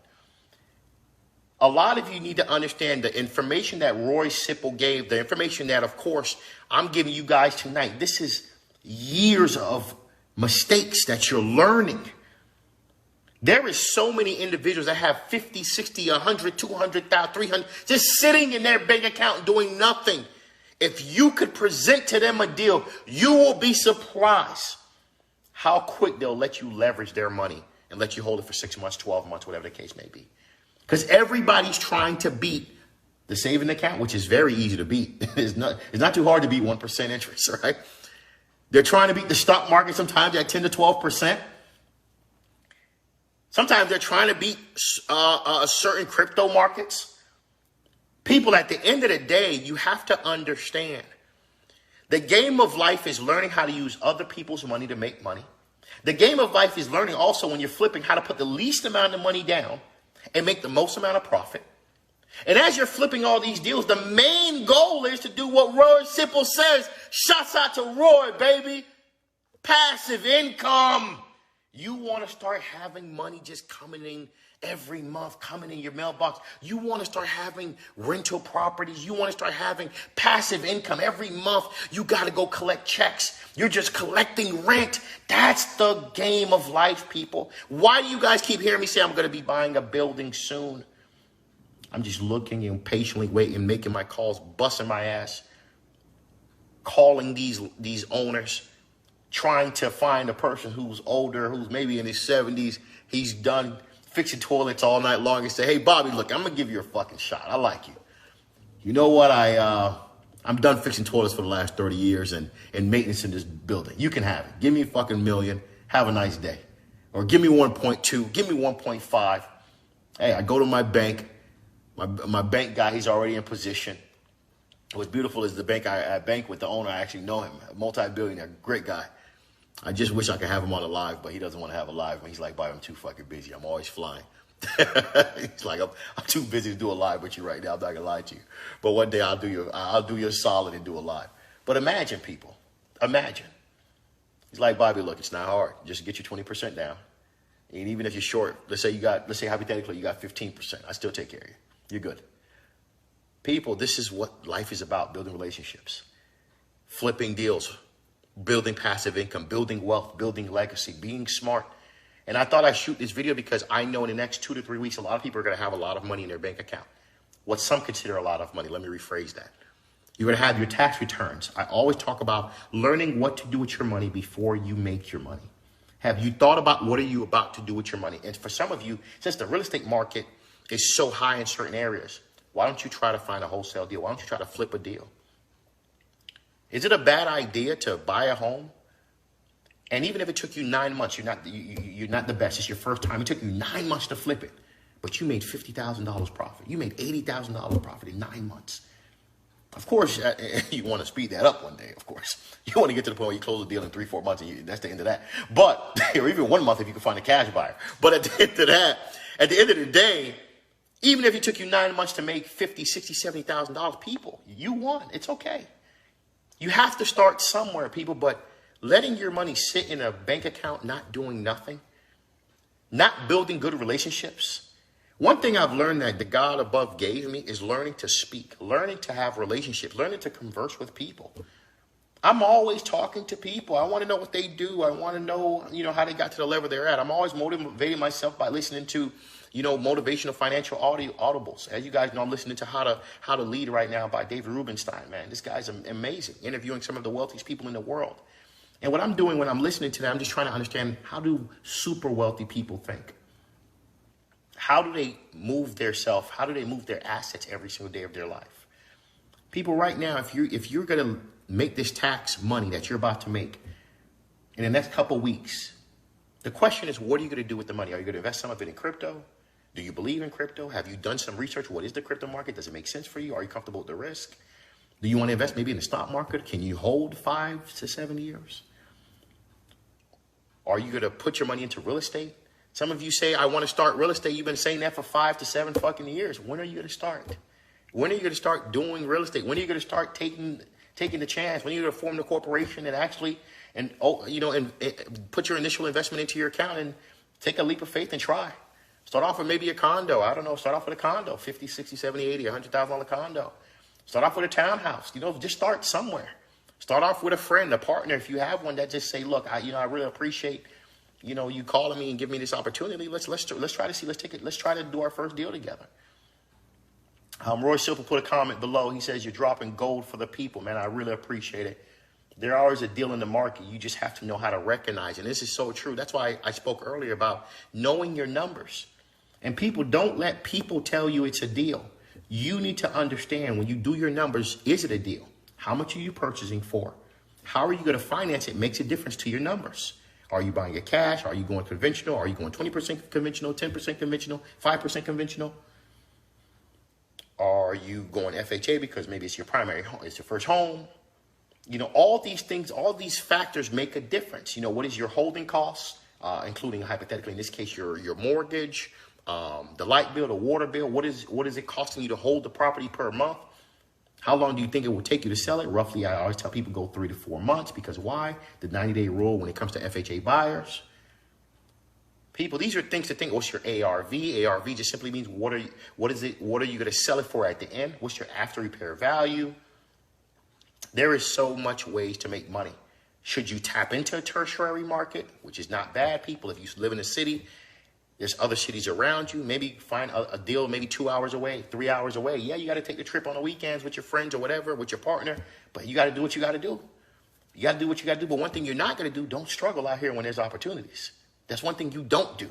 A lot of you need to understand the information that Roy Sipple gave, the information that, of course, I'm giving you guys tonight. This is years of mistakes that you're learning. There is so many individuals that have 50, 60, 100, 200,000, 300, just sitting in their bank account doing nothing. If you could present to them a deal, you will be surprised how quick they'll let you leverage their money and let you hold it for 6 months, 12 months, whatever the case may be. Because everybody's trying to beat the saving account, which is very easy to beat. It's not too hard to beat 1% interest, right? They're trying to beat the stock market sometimes at 10 to 12%. Sometimes they're trying to beat certain crypto markets. People, at the end of the day, you have to understand the game of life is learning how to use other people's money to make money. The game of life is learning also, when you're flipping, how to put the least amount of money down and make the most amount of profit. And as you're flipping all these deals, the main goal is to do what Roy Sipple says. Shouts out to Roy, baby. Passive income. You want to start having money just coming in every month, coming in your mailbox. You want to start having rental properties. You want to start having passive income every month. You got to go collect checks. You're just collecting rent. That's the game of life, people. Why do you guys keep hearing me say I'm going to be buying a building soon? I'm just looking and patiently waiting, making my calls, busting my ass, calling these owners, trying to find a person who's older, who's maybe in his 70s. He's done fixing toilets all night long, and say, hey, Bobby, look, I'm going to give you a fucking shot. I like you. You know what? I'm done fixing toilets for the last 30 years and maintenance in this building. You can have it. Give me a fucking $1 million. Have a nice day. Or give me 1.2. Give me 1.5. Hey, I go to my bank. My bank guy, he's already in position. What's beautiful is the bank I bank with, the owner, I actually know him, a multi-billionaire, great guy. I just wish I could have him on a live, but he doesn't want to have a live. He's like, Bobby, I'm too fucking busy. I'm always flying. He's like, I'm too busy to do a live with you right now. I'm not gonna lie to you. But one day I'll do you a solid and do a live. But imagine, people, imagine. He's like, Bobby, look, it's not hard. Just get your 20% down. And even if you're short, let's say hypothetically you got 15%. I still take care of you. You're good. People, this is what life is about: building relationships, flipping deals, building passive income, building wealth, building legacy, being smart. And I thought I'd shoot this video because I know in the next 2 to 3 weeks, a lot of people are going to have a lot of money in their bank account. What some consider a lot of money. Let me rephrase that. You're going to have your tax returns. I always talk about learning what to do with your money before you make your money. Have you thought about what are you about to do with your money? And for some of you, since the real estate market is so high in certain areas, why don't you try to find a wholesale deal? Why don't you try to flip a deal? Is it a bad idea to buy a home? And even if it took you 9 months, you're not the best. It's your first time. It took you 9 months to flip it, but you made $50,000 profit. You made $80,000 profit in 9 months. Of course, you want to speed that up one day, of course. You want to get to the point where you close the deal in 3-4 months, and that's the end of that. But, or even 1 month if you can find a cash buyer. But at the end of the day, even if it took you 9 months to make $50,000, $60,000, $70,000, people, you won. It's okay. You have to start somewhere, people, but letting your money sit in a bank account, not doing nothing, not building good relationships. One thing I've learned that the God above gave me is learning to speak, learning to have relationships, learning to converse with people. I'm always talking to people. I want to know what they do. I want to know, how they got to the level they're at. I'm always motivating myself by listening to, motivational financial audibles. As you guys know, I'm listening to How to Lead right now by David Rubenstein, man. This guy's amazing, interviewing some of the wealthiest people in the world. And what I'm doing when I'm listening to that, I'm just trying to understand, how do super wealthy people think? How do they move their self? How do they move their assets every single day of their life? People, right now, if you're going to make this tax money that you're about to make in the next couple weeks, the question is, what are you going to do with the money? Are you going to invest some of it in crypto? Do you believe in crypto? Have you done some research? What is the crypto market? Does it make sense for you? Are you comfortable with the risk? Do you want to invest maybe in the stock market? Can you hold 5 to 7 years? Are you going to put your money into real estate? Some of you say, I want to start real estate. You've been saying that for 5 to 7 fucking years. When are you going to start? When are you going to start doing real estate? When are you going to start taking the chance? When are you going to form the corporation and actually, put your initial investment into your account and take a leap of faith and try? Start off with maybe a condo. I don't know. Start off with a condo, 50, 60, 70, 80, $100,000 condo. Start off with a townhouse. Just start somewhere. Start off with a friend, a partner. If you have one, that just say, look, I really appreciate, you calling me and give me this opportunity. Let's try to see. Let's try to do our first deal together. Roy Silver put a comment below. He says, you're dropping gold for the people, man. I really appreciate it. There's always a deal in the market. You just have to know how to recognize it. And this is so true. That's why I spoke earlier about knowing your numbers. And people, don't let people tell you it's a deal. You need to understand, when you do your numbers, is it a deal? How much are you purchasing for? How are you going to finance it? Makes a difference to your numbers. Are you buying it cash? Are you going conventional? Are you going 20% conventional, 10% conventional, 5% conventional? Are you going FHA because maybe it's your primary home, it's your first home? All these things, all these factors make a difference. What is your holding costs, including hypothetically, in this case, your mortgage, the light bill, the water bill? What is it costing you to hold the property per month? How long do you think it will take you to sell it? Roughly, I always tell people go 3 to 4 months, because why? The 90-day rule when it comes to FHA buyers. People, these are things to think. What's your ARV? ARV just simply means what are you going to sell it for at the end? What's your after repair value? There is so much ways to make money. Should you tap into a tertiary market, which is not bad, people? If you live in a city, there's other cities around you. Maybe find a deal maybe 2 hours away, 3 hours away. Yeah, you got to take the trip on the weekends with your friends or whatever, with your partner. But you got to do what you got to do. You got to do what you got to do. But one thing you're not going to do, don't struggle out here when there's opportunities. That's one thing you don't do.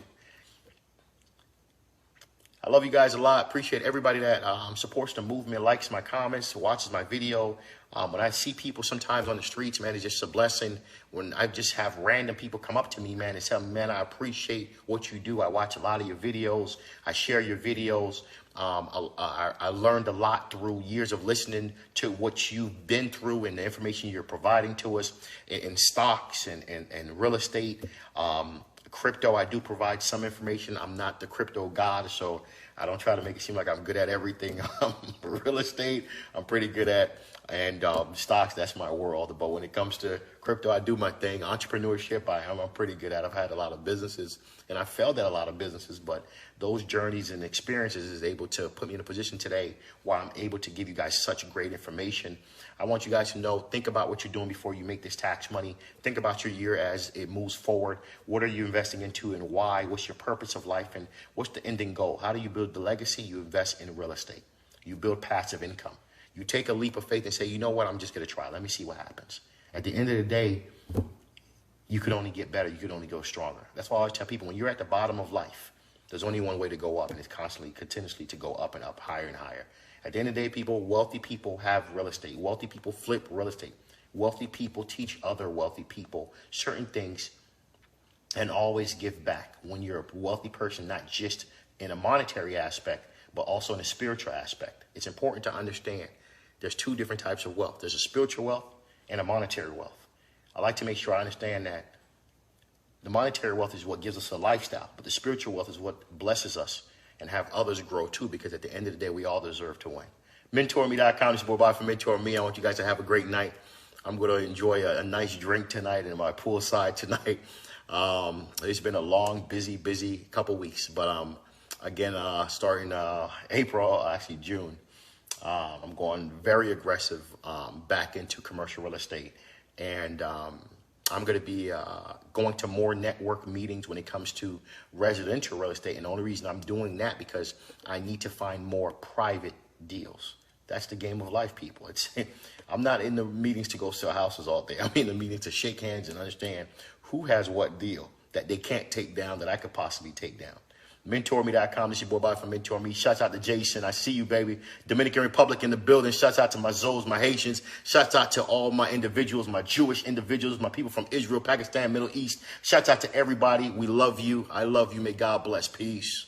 I love you guys a lot. Appreciate everybody that supports the movement, likes my comments, watches my video. When I see people sometimes on the streets, man, it's just a blessing. When I just have random people come up to me, man, and tell me, man, I appreciate what you do. I watch a lot of your videos. I share your videos. I learned a lot through years of listening to what you've been through and the information you're providing to us in stocks and real estate. Crypto, I do provide some information. I'm not the crypto god, so I don't try to make it seem like I'm good at everything. Real estate, I'm pretty good at. And stocks, that's my world. But when it comes to crypto, I do my thing. Entrepreneurship, I'm pretty good at. I've had a lot of businesses, and I failed at a lot of businesses. But those journeys and experiences is able to put me in a position today where I'm able to give you guys such great information. I want you guys to know, think about what you're doing before you make this tax money. Think about your year as it moves forward. What are you investing into and why? What's your purpose of life and what's the ending goal? How do you build the legacy? You invest in real estate. You build passive income. You take a leap of faith and say, you know what, I'm just going to try. Let me see what happens. At the end of the day, you could only get better. You could only go stronger. That's why I always tell people, when you're at the bottom of life, there's only one way to go up, and it's continuously to go up and up, higher and higher. At the end of the day, people, wealthy people have real estate. Wealthy people flip real estate. Wealthy people teach other wealthy people certain things and always give back. When you're a wealthy person, not just in a monetary aspect, but also in a spiritual aspect. It's important to understand there's two different types of wealth. There's a spiritual wealth and a monetary wealth. I like to make sure I understand that the monetary wealth is what gives us a lifestyle, but the spiritual wealth is what blesses us and have others grow too, because at the end of the day, we all deserve to win. Mentourme.com, this is Boy for Mentourme. I want you guys to have a great night. I'm going to enjoy a nice drink tonight in my poolside tonight. It's been a long, busy couple weeks, but again, starting April, actually June, I'm going very aggressive back into commercial real estate. And I'm going to be going to more network meetings when it comes to residential real estate. And the only reason I'm doing that because I need to find more private deals. That's the game of life, people. I'm not in the meetings to go sell houses all day. I'm in the meetings to shake hands and understand who has what deal that they can't take down that I could possibly take down. Mentourme.com. This is your boy from Mentourme. Shouts out to Jason. I see you, baby. Dominican Republic in the building. Shouts out to my Zoes, my Haitians. Shouts out to all my individuals, my Jewish individuals, my people from Israel, Pakistan, Middle East. Shouts out to everybody. We love you. I love you. May God bless. Peace.